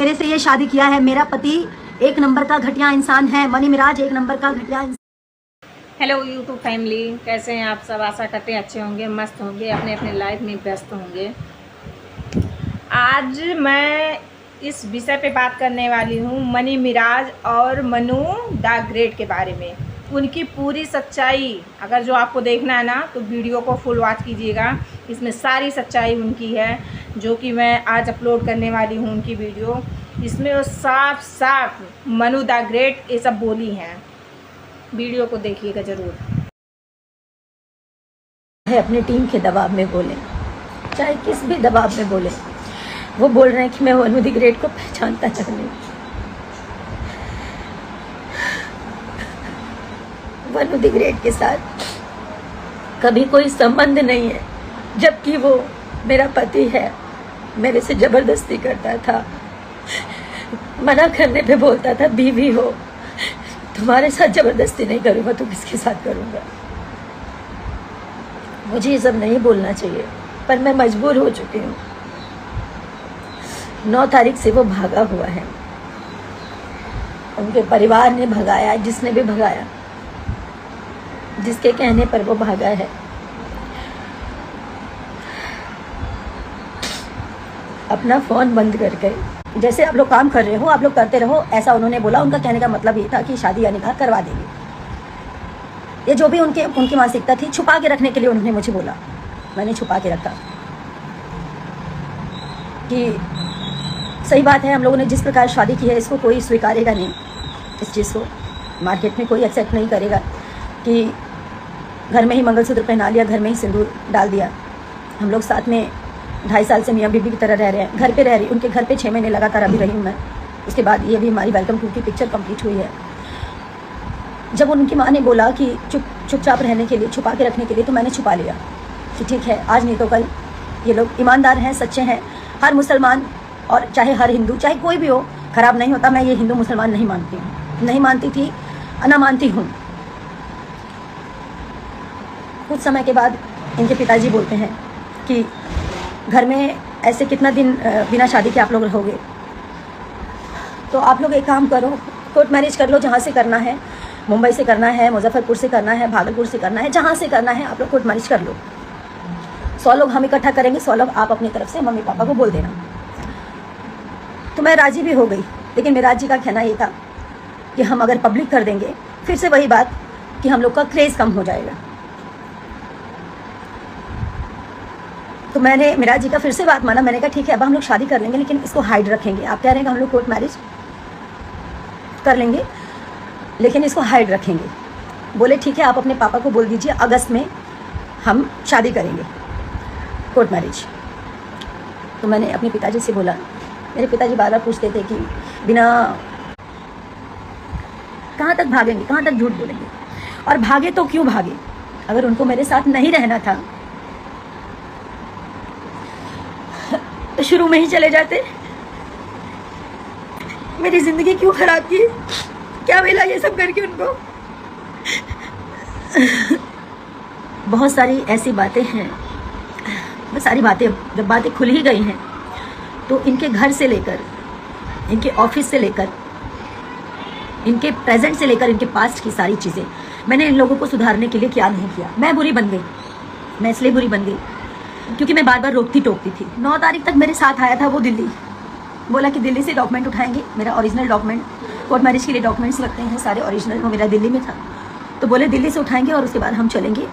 मेरे से ये शादी किया है। मेरा पति एक नंबर का घटिया इंसान है। मनी मिराज एक नंबर का घटिया इंसान। हेलो यूट्यूब फैमिली, कैसे हैं आप सब? आशा करते हैं अच्छे होंगे, मस्त होंगे, अपने अपने लाइफ में व्यस्त होंगे। आज मैं इस विषय पे बात करने वाली हूँ मनी मिराज और मनु द ग्रेट के बारे में। उनकी पूरी सच्चाई अगर जो आपको देखना है ना तो वीडियो को फुल वॉच कीजिएगा। इसमें सारी सच्चाई उनकी है जो कि मैं आज अपलोड करने वाली हूँ उनकी वीडियो। इसमें वो साफ साफ मनु द ग्रेट ये सब बोली हैं। वीडियो को देखिएगा ज़रूर। है अपनी टीम के दबाव में बोले, चाहे किस भी दबाव में बोले, वो बोल रहे हैं कि मैं मनु द ग्रेट को पहचानता नहीं। मनु द ग्रेट के साथ कभी कोई संबंध नहीं है, जबकि वो मेरा पति है। मेरे से जबरदस्ती करता था, मना करने पे बोलता था बीवी हो, तुम्हारे साथ जबरदस्ती नहीं करूंगा तो किसके साथ करूंगा। मुझे ये सब नहीं बोलना चाहिए पर मैं मजबूर हो चुकी हूँ। 9 तारीख से वो भागा हुआ है। उनके परिवार ने भगाया, जिसने भी भगाया, जिसके कहने पर वो भागा है। अपना फोन बंद करके, जैसे आप लोग काम कर रहे हो आप लोग करते रहो, ऐसा उन्होंने बोला। उनका कहने का मतलब ये था कि शादी या निकाह करवा देंगे। ये जो भी उनकी मानसिकता थी, छुपा के रखने के लिए उन्होंने मुझे बोला। मैंने छुपा के रखा कि सही बात है, हम लोगों ने जिस प्रकार शादी की है इसको कोई स्वीकारेगा नहीं। इस चीज़ को मार्केट में कोई एक्सेप्ट नहीं करेगा कि घर में ही मंगलसूत्र पहना लिया, घर में ही सिंदूर डाल दिया। हम लोग साथ में 2.5 साल से मियाँ बीबी की तरह रह रहे हैं। घर पे रह रही, उनके घर पे 6 महीने लगातार अभी रही हूँ मैं। उसके बाद ये भी हमारी वेलकम टू की पिक्चर कंप्लीट हुई है। जब उनकी माँ ने बोला कि चुपचाप रहने के लिए, छुपा के रखने के लिए, तो मैंने छुपा लिया कि ठीक है, आज नहीं तो कल ये लोग ईमानदार हैं, सच्चे हैं। हर मुसलमान और चाहे हर हिंदू, चाहे कोई भी हो, खराब नहीं होता। मैं ये हिंदू मुसलमान नहीं मानती हूँ, नहीं मानती थी, ना मानती हूँ। कुछ समय के बाद इनके पिताजी बोलते हैं कि घर में ऐसे कितना दिन बिना शादी के आप लोग रहोगे, तो आप लोग एक काम करो, कोर्ट मैरिज कर लो। जहाँ से करना है, मुंबई से करना है, मुजफ्फरपुर से करना है, भागलपुर से करना है, जहाँ से करना है आप लोग कोर्ट मैरिज कर लो। 100 लोग हम इकट्ठा करेंगे, 100 लोग आप अपनी तरफ से मम्मी पापा को बोल देना। तो मैं राजी भी हो गई, लेकिन मिराज जी का कहना ये था कि हम अगर पब्लिक कर देंगे, फिर से वही बात कि हम लोग का क्रेज़ कम हो जाएगा। तो मैंने मिराज जी का फिर से बात माना। मैंने कहा ठीक है, अब हम लोग शादी कर लेंगे, लेकिन इसको हाइड रखेंगे। आप कह रहे हैं कि हम लोग कोर्ट मैरिज कर लेंगे, लेकिन इसको हाइड रखेंगे। बोले ठीक है, आप अपने पापा को बोल दीजिए अगस्त में हम शादी करेंगे, कोर्ट मैरिज। तो मैंने अपने पिताजी से बोला। मेरे पिताजी बार बार पूछते थे कि बिना, कहाँ तक भागेंगे, कहाँ तक झूठ बोलेंगे, और भागे तो क्यों भागे? अगर उनको मेरे साथ नहीं रहना था तो शुरू में ही चले जाते। मेरी जिंदगी क्यों खराब की? क्या मिला ये सब करके उनको? बहुत सारी ऐसी बातें हैं, वो सारी बातें जब बातें खुल ही गई हैं तो इनके घर से लेकर, इनके ऑफिस से लेकर, इनके प्रेजेंट से लेकर, इनके पास्ट की सारी चीज़ें मैंने इन लोगों को सुधारने के लिए क्या नहीं किया। मैं बुरी बन गई। मैं इसलिए बुरी बन गई क्योंकि मैं बार बार रोकती टोकती थी। 9 तारीख तक मेरे साथ आया था वो दिल्ली। बोला कि दिल्ली से डॉक्यूमेंट उठाएंगे, मेरा ओरिजिनल डॉक्यूमेंट, कोर्ट मैरिज के लिए डॉक्यूमेंट्स लगते हैं सारे ओरिजिनल, वो मेरा दिल्ली में था। तो बोले दिल्ली से उठाएंगे और उसके बाद हम चलेंगे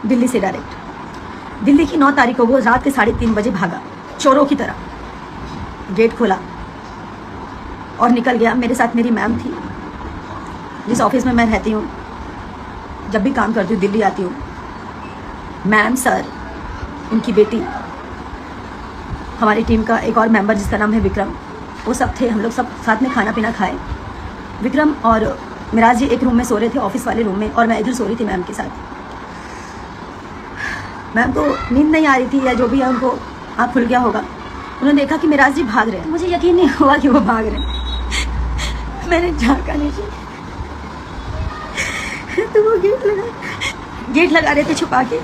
दिल्ली से डायरेक्ट। दिल्ली की 9 तारीख को वो रात के 3:30 बजे भागा, चोरों की तरह। गेट खोला और निकल गया। मेरे साथ मेरी मैम थी, जिस ऑफिस में मैं रहती हूँ, जब भी काम करती हूँ, दिल्ली आती हूँ। मैम, सर, उनकी बेटी, हमारी टीम का एक और मेंबर जिसका नाम है विक्रम, वो सब थे। हम लोग सब साथ में खाना पीना खाए। विक्रम और मिराज जी एक रूम में सो रहे थे, ऑफिस वाले रूम में, और मैं इधर सो रही थी मैम के साथ। मैम को नींद नहीं आ रही थी या जो भी है, उनको आँख खुल गया होगा। उन्होंने देखा कि मिराज जी भाग रहे हैं। मुझे यकीन नहीं हुआ कि वो भाग रहे हैं। मैंने झाँका नीचे तो वो गेट लगा रहे थे छुपा के,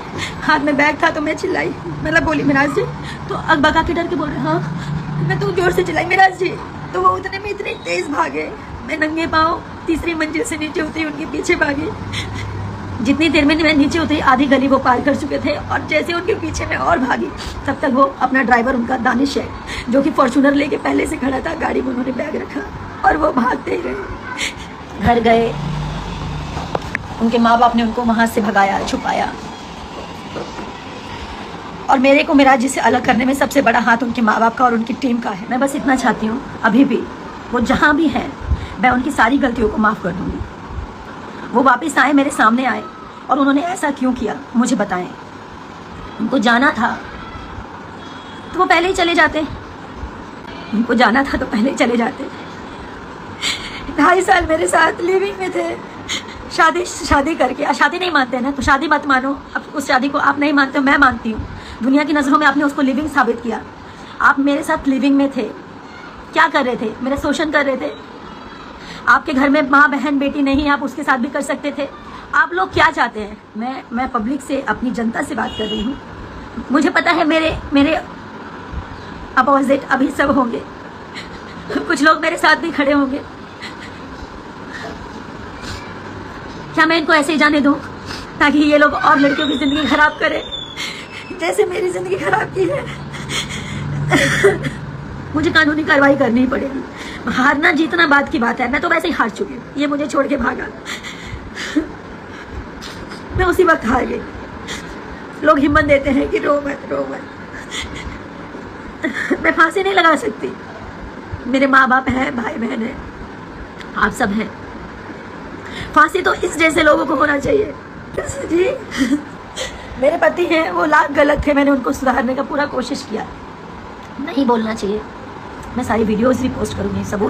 हाथ में बैग था। तो मैं चिल्लाई, मतलब बोली मिराज जी, तो अकबका के डर के बोल रहे हाँ। मैं तो जोर से चिल्लाई, मिराज जी तो वो उतने में इतनी तेज भागे, मैं नंगे पाँव तीसरी मंजिल से नीचे उतरी, उनके पीछे भागी। जितनी देर में मैं नीचे उतरी आधी गली वो पार कर चुके थे, और जैसे उनके पीछे मैं और भागी तब तक वो अपना ड्राइवर उनका दानिश है जो कि फॉर्च्यूनर लेके पहले से खड़ा था, गाड़ी में उन्होंने बैग रखा और वो भागते ही गए। घर गए, उनके माँ बाप ने उनको वहाँ से भगाया, छुपाया, और मेरे को मेरा जिसे अलग करने में सबसे बड़ा हाथ उनके माँ बाप का और उनकी टीम का है। मैं बस इतना चाहती हूँ, अभी भी वो जहाँ भी हैं मैं उनकी सारी गलतियों को माफ़ कर दूँगी। वो वापस आए, मेरे सामने आए, और उन्होंने ऐसा क्यों किया मुझे बताएं। उनको जाना था तो वो पहले ही चले जाते, उनको जाना था तो पहले ही चले जाते। 2.5 साल मेरे साथ लिविंग में थे, शादी करके। शादी नहीं मानते ना तो शादी मत मानो, अब उस शादी को आप नहीं मानते हो, मैं मानती हूँ। दुनिया की नज़रों में आपने उसको लिविंग साबित किया। आप मेरे साथ लिविंग में थे, क्या कर रहे थे? मेरा शोषण कर रहे थे। आपके घर में माँ बहन बेटी नहीं, आप उसके साथ भी कर सकते थे। आप लोग क्या चाहते हैं? मैं पब्लिक से, अपनी जनता से बात कर रही हूँ। मुझे पता है मेरे अपोजिट अभी सब होंगे, कुछ लोग मेरे साथ भी खड़े होंगे। क्या मैं इनको ऐसे ही जाने दूँ ताकि ये लोग और लड़कियों की ज़िंदगी खराब करें जैसे मेरी ज़िंदगी खराब की है? मुझे कानूनी कार्रवाई करनी ही पड़ेगी। हारना जीतना बात की बात है, मैं तो वैसे ही हार चुकी हूँ। ये मुझे छोड़ के भागा, मैं उसी वक्त हार गई। लोग हिम्मत देते हैं कि रो मत। मैं फांसी नहीं लगा सकती। मेरे माँ बाप हैं, भाई बहन हैं, आप सब हैं। फांसी तो इस जैसे लोगों को होना चाहिए जी। मेरे पति हैं, वो लाख गलत थे, मैंने उनको सुधारने का पूरा कोशिश किया। नहीं बोलना चाहिए। मैं सारी वीडियोस भी पोस्ट करूँगी, सबूत